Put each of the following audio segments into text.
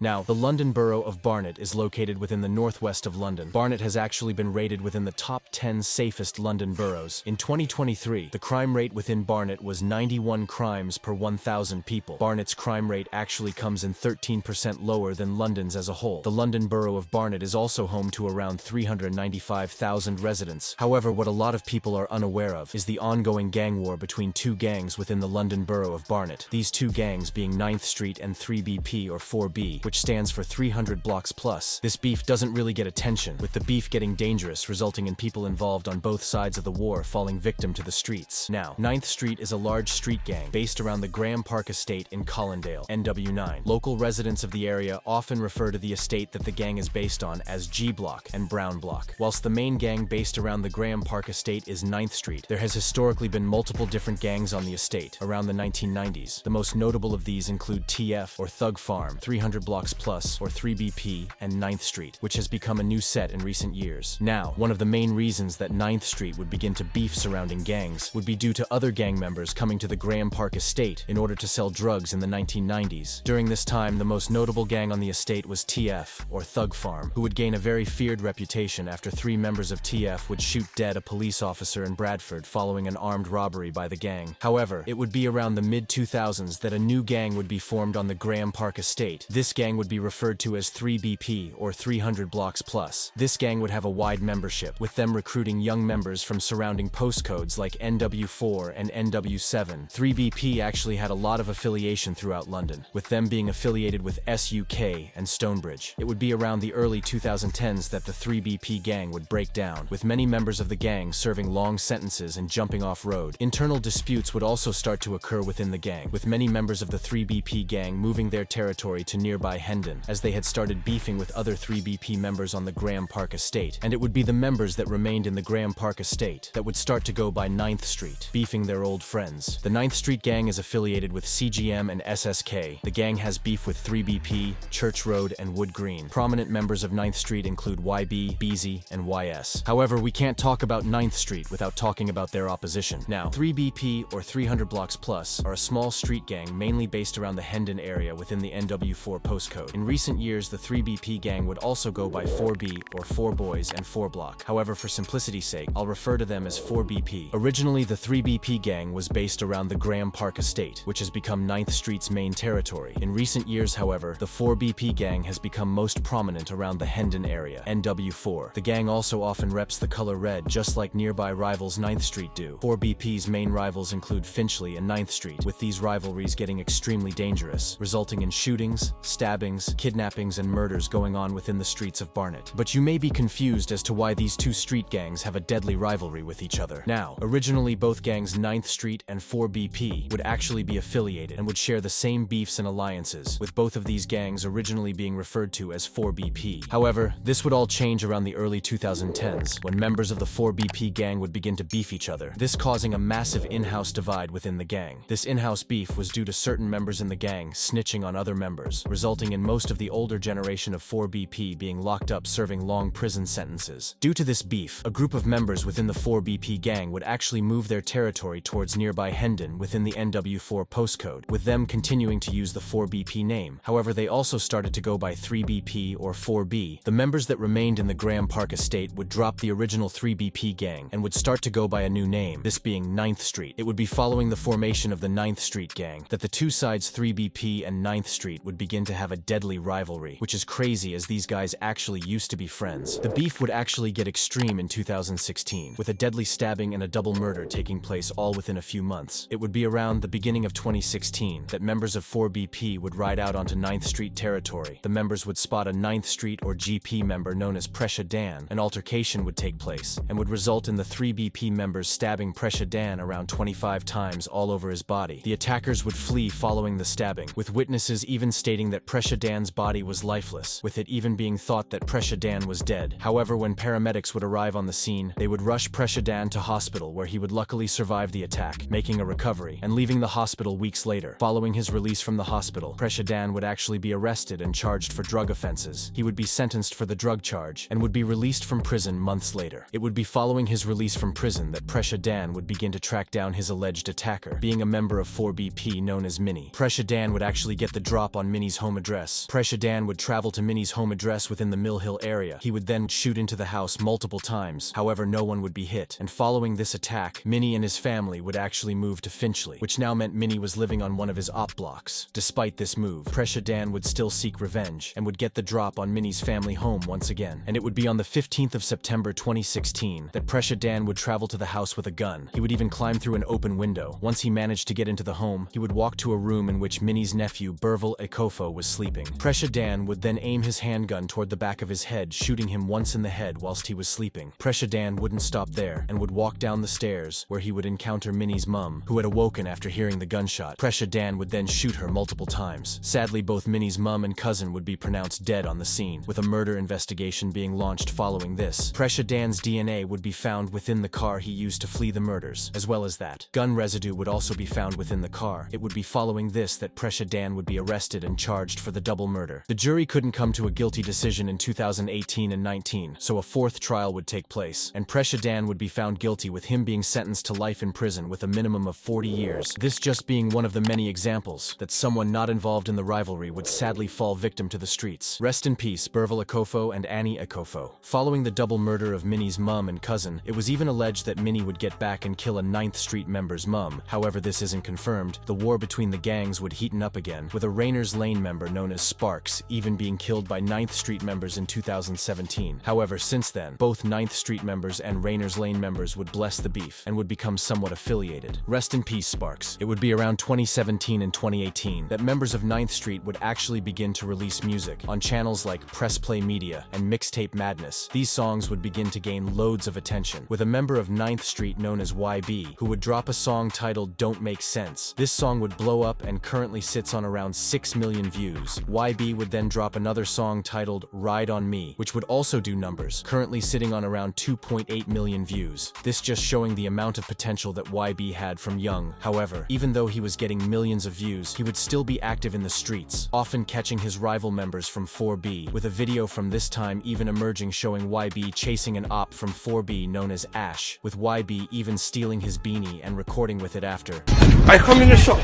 Now, the London borough of Barnet is located within the northwest of London. Barnet has actually been rated within the top 10 safest London boroughs. In 2023, the crime rate within Barnet was 91 crimes per 1,000 people. Barnet's crime rate actually comes in 13% lower than London's as a whole. The London borough of Barnet is also home to around 395,000 residents. However, what a lot of people are unaware of is the ongoing gang war between two gangs within the London borough of Barnet. These two gangs being 9th Street and 3BP or 4B, which stands for 300 blocks plus. This beef doesn't really get attention, with the beef getting dangerous, resulting in people involved on both sides of the war falling victim to the streets. Now, 9th Street is a large street gang based around the Graham Park estate in Colindale, NW9. Local residents of the area often refer to the estate that the gang is based on as G Block and Brown Block. Whilst the main gang based around the Graham Park estate is 9th Street, there has historically been multiple different gangs on the estate around the 1990s. The most notable of these include TF or Thug Farm, 300 blocks plus or 3BP, and 9th Street, which has become a new set in recent years. Now, one of the main reasons that 9th Street would begin to beef surrounding gangs would be due to other gang members coming to the Graham Park estate in order to sell drugs in the 1990s. During this time, the most notable gang on the estate was TF, or Thug Farm, who would gain a very feared reputation after 3 members of TF would shoot dead a police officer in Bradford following an armed robbery by the gang. However, it would be around the mid-2000s that a new gang would be formed on the Graham Park estate. This gang would be referred to as 3BP, or 300 blocks plus. This gang would have a wide membership, with them recruiting young members from surrounding postcodes like NW4 and NW7. 3BP actually had a lot of affiliation throughout London, with them being affiliated with SUK and Stonebridge. It would be around the early 2010s that the 3BP gang would break down, with many members of the gang serving long sentences and jumping off road. Internal disputes would also start to occur within the gang, with many members of the 3BP gang moving their territory to nearby Hendon, as they had started beefing with other 3BP members on the Graham Park estate. And it would be the members that remained in the Graham Park estate that would start to go by 9th Street, beefing their old friends. The 9th Street gang is affiliated with CGM and SSK. The gang has beef with 3BP, Church Road, and Wood Green. Prominent members of 9th Street include YB, BZ, and YS. However, we can't talk about 9th Street without talking about their opposition. Now, 3BP, or 300 blocks plus, are a small street gang mainly based around the Hendon area within the NW4 postcode. In recent years, the 3BP gang would also go by 4B, or 4 Boys and 4 Block. However, for simplicity's sake, I'll refer to them as 4BP. Originally, the 3BP gang was based around the Graham Park estate, which has become 9th Street's main territory. In recent years, however, the 4BP gang has become most prominent around the Hendon area, NW4. The gang also often reps the color red, just like nearby rivals 9th Street do. 4BP's main rivals include Finchley and 9th Street, with these rivalries getting extremely dangerous, resulting in shootings, stabbings, kidnappings, and murders going on within the streets of Barnet. But you may be confused as to why these two street gangs have a deadly rivalry with each other. Now, originally both gangs 9th Street and 4BP would actually be affiliated and would share the same beefs and alliances, with both of these gangs originally being referred to as 4BP. However, this would all change around the early 2010s, when members of the 4BP gang would begin to beef each other, this causing a massive in-house divide within the gang. This in-house beef was due to certain members in the gang snitching on other members, resulting in most of the older generation of 4BP being locked up serving long prison sentences. Due to this beef, a group of members within the 4BP gang would actually move their territory towards nearby Hendon within the NW4 postcode, with them continuing to use the 4BP name. However, they also started to go by 3BP or 4B. The members that remained in the Graham Park estate would drop the original 3BP gang and would start to go by a new name, this being 9th Street. It would be following the formation of the 9th Street gang that the two sides 3BP and 9th Street would begin to have a deadly rivalry, which is crazy as these guys actually used to be friends. The beef would actually get extreme in 2016, with a deadly stabbing and a double murder taking place all within a few months. It would be around the beginning of 2016 that members of 4BP would ride out onto 9th Street territory. The members would spot a 9th Street or GP member known as Presha Dan. An altercation would take place and would result in the 3BP members stabbing Presha Dan around 25 times all over his body. The attackers would flee following the stabbing, with witnesses even stating that Presha Dan's body was lifeless, with it even being thought that Presha Dan was dead. However, when paramedics would arrive on the scene, they would rush Presha Dan to hospital, where he would luckily survive the attack, making a recovery, and leaving the hospital weeks later. Following his release from the hospital, Presha Dan would actually be arrested and charged for drug offenses. He would be sentenced for the drug charge, and would be released from prison months later. It would be following his release from prison that Presha Dan would begin to track down his alleged attacker, being a member of 4BP known as Minnie. Presha Dan would actually get the drop on Minnie's home address address. Presha Dan would travel to Minnie's home address within the Mill Hill area. He would then shoot into the house multiple times, however no one would be hit. And following this attack, Minnie and his family would actually move to Finchley, which now meant Minnie was living on one of his op blocks. Despite this move, Presha Dan would still seek revenge, and would get the drop on Minnie's family home once again. And it would be on the 15th of September 2016 that Presha Dan would travel to the house with a gun. He would even climb through an open window. Once he managed to get into the home, he would walk to a room in which Minnie's nephew, Bervil Ekofo, was sleeping. Presha Dan would then aim his handgun toward the back of his head, shooting him once in the head whilst he was sleeping. Presha Dan wouldn't stop there, and would walk down the stairs, where he would encounter Minnie's mum, who had awoken after hearing the gunshot. Presha Dan would then shoot her multiple times. Sadly, both Minnie's mum and cousin would be pronounced dead on the scene, with a murder investigation being launched following this. Presha Dan's DNA would be found within the car he used to flee the murders. As well as that, gun residue would also be found within the car. It would be following this that Presha Dan would be arrested and charged for the double murder. The jury couldn't come to a guilty decision in 2018 and 19, so a fourth trial would take place, and Presha Dan would be found guilty, with him being sentenced to life in prison with a minimum of 40 years. This just being one of the many examples that someone not involved in the rivalry would sadly fall victim to the streets. Rest in peace, Bervil Ekofo and Annie Ekofo. Following the double murder of Minnie's mum and cousin, it was even alleged that Minnie would get back and kill a 9th Street member's mum. However, this isn't confirmed. The war between the gangs would heaten up again, with a Rayners Lane member known as Sparkz even being killed by 9th Street members in 2017. However, since then, both 9th Street members and Rayners Lane members would bless the beef and would become somewhat affiliated. Rest in peace, Sparkz. It would be around 2017 and 2018 that members of 9th Street would actually begin to release music on channels like Press Play Media and Mixtape Madness. These songs would begin to gain loads of attention, with a member of 9th Street known as YB who would drop a song titled Don't Make Sense. This song would blow up and currently sits on around 6 million views. YB would then drop another song titled Ride On Me, which would also do numbers, currently sitting on around 2.8 million views. This just showing the amount of potential that YB had from young. However, even though he was getting millions of views, he would still be active in the streets, often catching his rival members from 4B, with a video from this time even emerging showing YB chasing an op from 4B known as Ash, with YB even stealing his beanie and recording with it after. I come in the shop.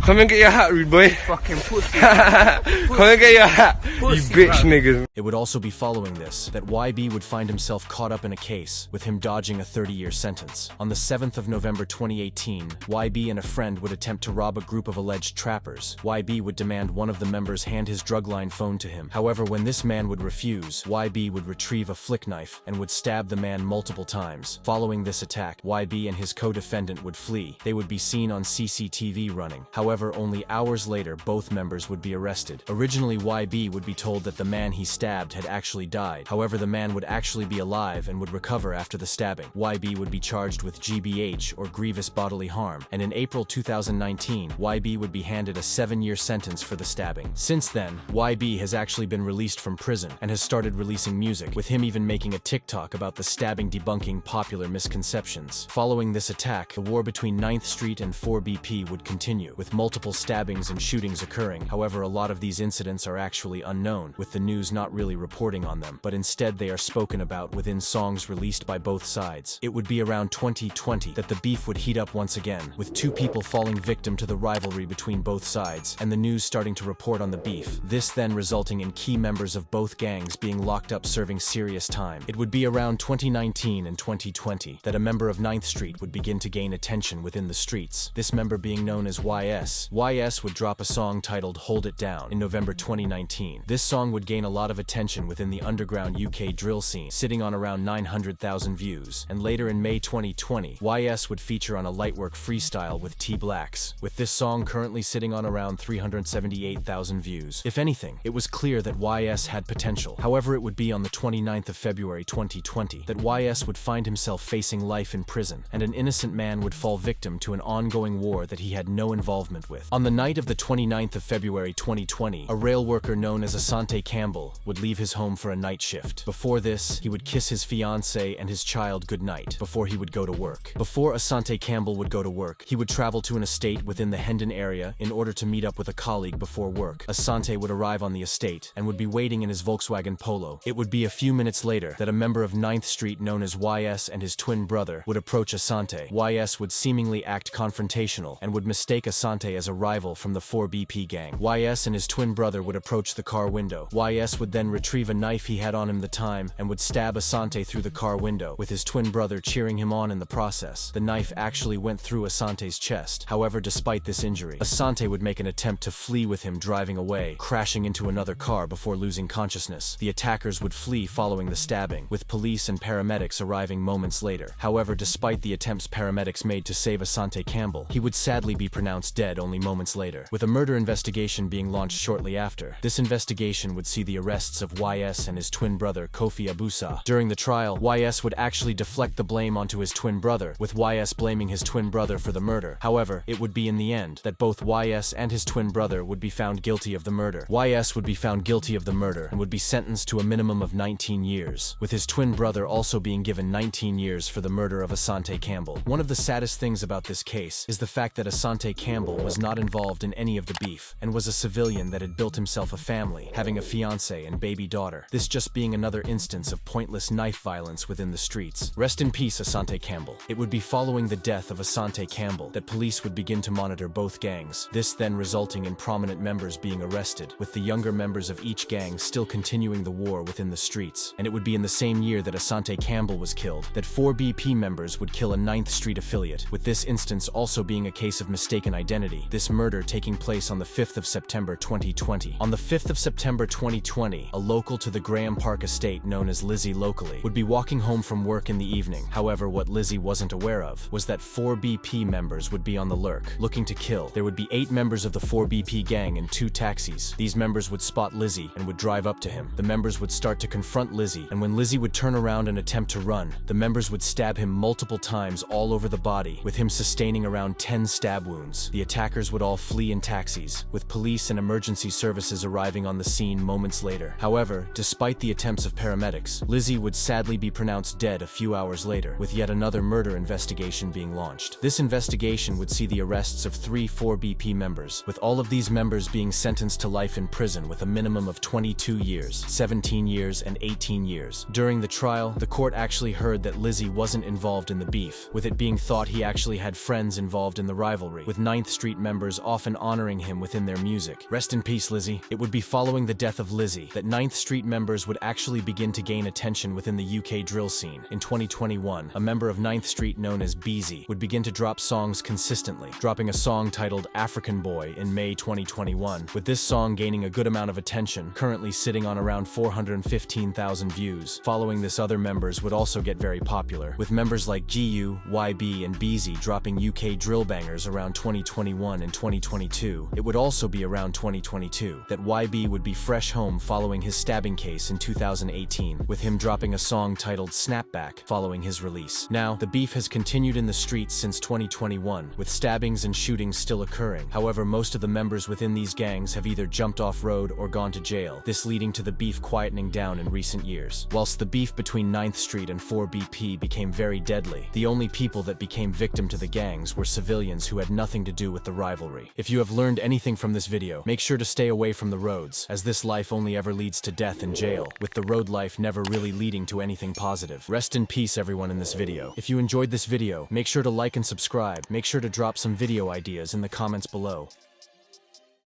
Come and get your hat, rude boy. Fucking pussy. Come and get your hat, pussy, you bitch niggas. It would also be following this that YB would find himself caught up in a case, with him dodging a 30-year sentence. On the 7th of November 2018, YB and a friend would attempt to rob a group of alleged trappers. YB would demand one of the members hand his drugline phone to him. However, when this man would refuse, YB would retrieve a flick knife and would stab the man multiple times. Following this attack, YB and his co-defendant would flee. They would be seen on CCTV running. However, only hours later, both members would be arrested. Originally, YB would be told that the man he stabbed had actually died. However, the man would actually be alive and would recover after the stabbing. YB would be charged with GBH, or grievous bodily harm, and in April 2019, YB would be handed a 7-year sentence for the stabbing. Since then, YB has actually been released from prison and has started releasing music, with him even making a TikTok about the stabbing debunking popular misconceptions. Following this attack, the war between 9th Street and 4BP would continue, with multiple stabbings and shootings occurring. However, a lot of these incidents are actually unknown, with the news not really reporting on them, but instead they are spoken about within songs released by both sides. It would be around 2020 that the beef would heat up once again, with 2 people falling victim to the rivalry between both sides, and the news starting to report on the beef. This then resulting in key members of both gangs being locked up serving serious time. It would be around 2019 and 2020 that a member of 9th Street would begin to gain attention within the streets, this member being known as YS. YS would drop a song titled Hold It Down in November 2019. This song would gain a lot of attention within the underground UK drill scene, sitting on around 900,000 views, and later in May 2020, YS would feature on a Lightwork freestyle with T Blacks, with this song currently sitting on around 378,000 views. If anything, it was clear that YS had potential. However, it would be on the 29th of February 2020 that YS would find himself facing life in prison, and an innocent man would fall victim to an ongoing war that he had no involvement violent with. On the night of the 29th of February 2020, a rail worker known as Asante Campbell would leave his home for a night shift. Before this, he would kiss his fiancée and his child goodnight before he would go to work. Before Asante Campbell would go to work, he would travel to an estate within the Hendon area in order to meet up with a colleague before work. Asante would arrive on the estate and would be waiting in his Volkswagen Polo. It would be a few minutes later that a member of 9th Street known as YS and his twin brother would approach Asante. YS would seemingly act confrontational and would mistake Asante as a rival from the 4BP gang. YS and his twin brother would approach the car window. YS would then retrieve a knife he had on him the time and would stab Asante through the car window, with his twin brother cheering him on in the process. The knife actually went through Asante's chest. However, despite this injury, Asante would make an attempt to flee with him driving away, crashing into another car before losing consciousness. The attackers would flee following the stabbing, with police and paramedics arriving moments later. However, despite the attempts paramedics made to save Asante Campbell, he would sadly be pronounced dead only moments later, with a murder investigation being launched shortly after. This investigation would see the arrests of YS and his twin brother Kofi Abusa. During the trial, YS would actually deflect the blame onto his twin brother, with YS blaming his twin brother for the murder. However, it would be in the end that both YS and his twin brother would be found guilty of the murder. YS would be found guilty of the murder and would be sentenced to a minimum of 19 years, with his twin brother also being given 19 years for the murder of Asante Campbell. One of the saddest things about this case is the fact that Asante Campbell was not involved in any of the beef and was a civilian that had built himself a family, having a fiancé and baby daughter. This just being another instance of pointless knife violence within the streets. Rest in peace, Asante Campbell. It would be following the death of Asante Campbell that police would begin to monitor both gangs, this then resulting in prominent members being arrested, with the younger members of each gang still continuing the war within the streets. And it would be in the same year that Asante Campbell was killed that 4BP members would kill a 9th Street affiliate, with this instance also being a case of mistaken identity, this murder taking place on the 5th of September 2020. On the 5th of September 2020, a local to the Graham Park estate known as Lizzy locally would be walking home from work in the evening. However, what Lizzy wasn't aware of was that 4BP members would be on the lurk, looking to kill. There would be 8 members of the 4BP gang in 2 taxis. These members would spot Lizzy and would drive up to him. The members would start to confront Lizzy, and when Lizzy would turn around and attempt to run, the members would stab him multiple times all over the body, with him sustaining around 10 stab wounds. The attackers would all flee in taxis, with police and emergency services arriving on the scene moments later. However, despite the attempts of paramedics, Lizzy would sadly be pronounced dead a few hours later, with yet another murder investigation being launched. This investigation would see the arrests of 3 4BP members, with all of these members being sentenced to life in prison with a minimum of 22 years, 17 years, and 18 years. During the trial, the court actually heard that Lizzy wasn't involved in the beef, with it being thought he actually had friends involved in the rivalry, with 9th Street members often honoring him within their music. Rest in peace, Lizzy. It would be following the death of Lizzy that 9th Street members would actually begin to gain attention within the UK drill scene. In 2021, a member of 9th Street known as bside would begin to drop songs consistently, dropping a song titled African Boy in May 2021, with this song gaining a good amount of attention, currently sitting on around 415,000 views. Following this, other members would also get very popular, with members like GU, YB, and bside dropping UK drill bangers around 2021 and 2022. It would also be around 2022 that YB would be fresh home following his stabbing case in 2018, with him dropping a song titled Snapback following his release. Now, the beef has continued in the streets since 2021, with stabbings and shootings still occurring. However, most of the members within these gangs have either jumped off-road or gone to jail, this leading to the beef quietening down in recent years. Whilst the beef between 9th Street and 4BP became very deadly, the only people that became victim to the gangs were civilians who had nothing to do with the rivalry. If you have learned anything from this video, make sure to stay away from the roads, as this life only ever leads to death and jail, with the road life never really leading to anything positive. Rest in peace, everyone in this video. If you enjoyed this video, make sure to like and subscribe. Make sure to drop some video ideas in the comments below.